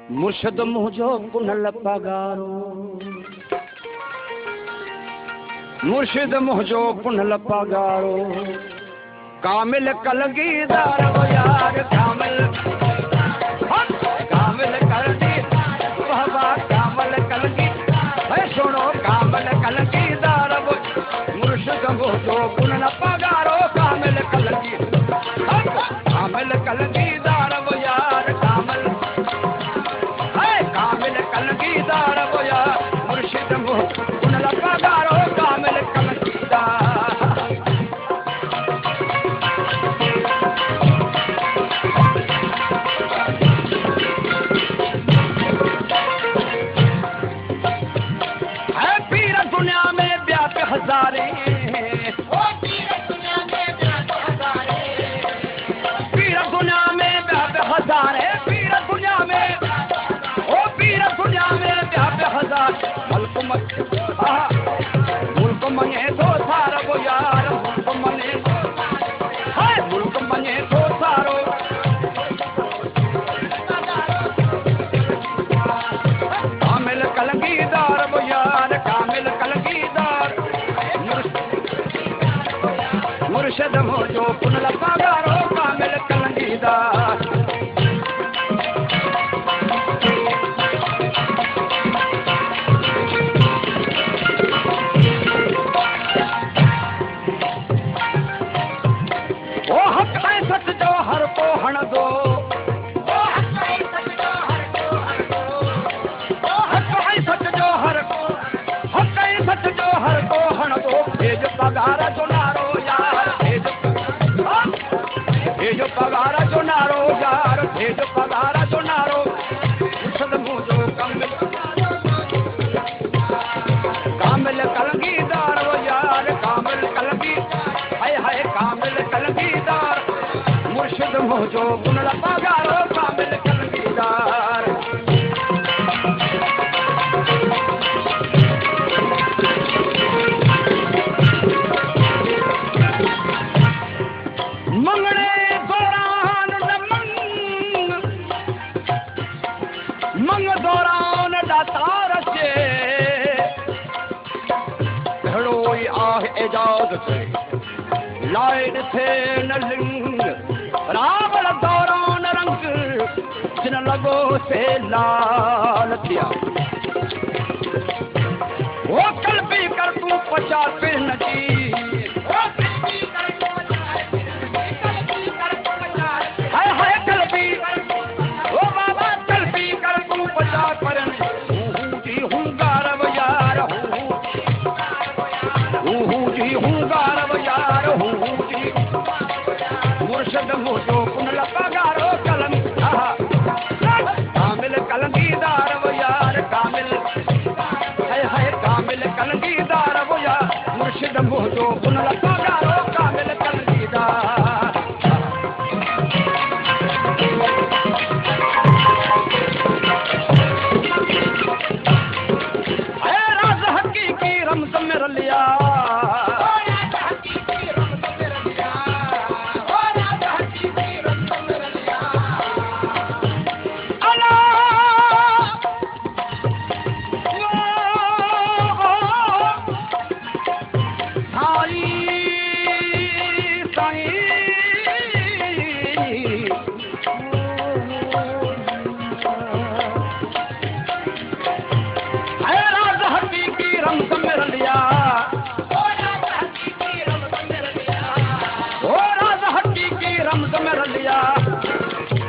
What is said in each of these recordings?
मुर्शद मुझो कुनल पगारो, मुर्शिद मुझो कुनल पगारो, कामिल कलगीदार वो यार कामिल, कामिल कलगीदार बाबा कामिल कलगीदार, है सुनो कामिल कलगीदार वो मुर्शिद मुझो कुनल पगारो, कामिल कलगीदार, कामिल कलगीदार वो यार कामिल, कामिल कलगीदार वो यार मुर्शिद मुझो कुनल पगारो, कामिल कलगीदार। है पीर दुनिया में ब्याह हजारे, ओ पीर दुनिया में ब्याह हजारे, पीर दुनिया में ब्याह हजारे, पीर दुनिया में हजार मुल्क मने तो सारो वो यार, मुल्क मने है मुल्क मने तो सारो, कामिल कलगीदार वो यार कामिल कलगीदार, मुर्शिद मुझो कुनल पगारो, कामिल कलगीदार। हण दो हक है सच जो हर को, हक है सच जो हर को हण दो, भेज पगार जो नारो यार, भेज पगार जो नारो यार, भेज पगार जो नारो, मुर्शिद मुझो कामिल कलगीदार वो यार कामिल कलगीदार, हाय कामिल कलगीदार, मुर्शिद मुझो कुनल पगारो, कामिल कलगीदार। मंगने दौरान मंग दौरान दातार से घड़ोई आह एजाज से लाइट थे न लिंग, रावण दौरान रंग जिन लगो से लाल थिया, वो कल भी कर तू पचा फिर नची, हाय हाय कल भी ओ बाबा कल भी कर तू पचा पर जी हुंगार वो यार, जी हुंगार वो यार, जी मुर्शिद मुझो कुनल पगारो, कलम कामिल कलगीदार वो यार कामिल, है कामिल कलगीदार वो यार, मुर्शिद मुझो कुनल पगारो, कामिल कलगीदार। है राज हकीकी रमज़ में रलिया,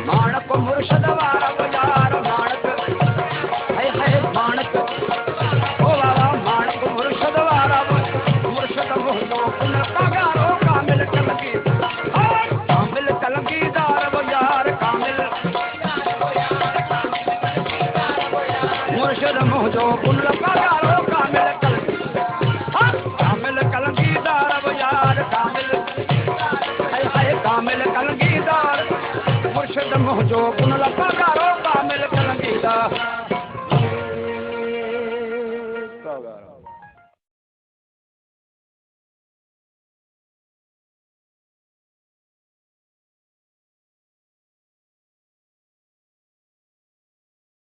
माणक मुर्शिद वारा वो यार माणक, है माणक ओ बाबा माणक मुर्शिद वारा वो, मुर्शिद मुझो कुनल पगारो, कामिल कलगीदार, कामिल कलगीदार वो यार कामिल, मुर्शिद मुझो कुनल पगारो, कामिल कलगीदार, कामिल कलगीदार वो यार कामिल, है कामिल कलगीदार, मुर्शिद मुझो कुनल पगारो।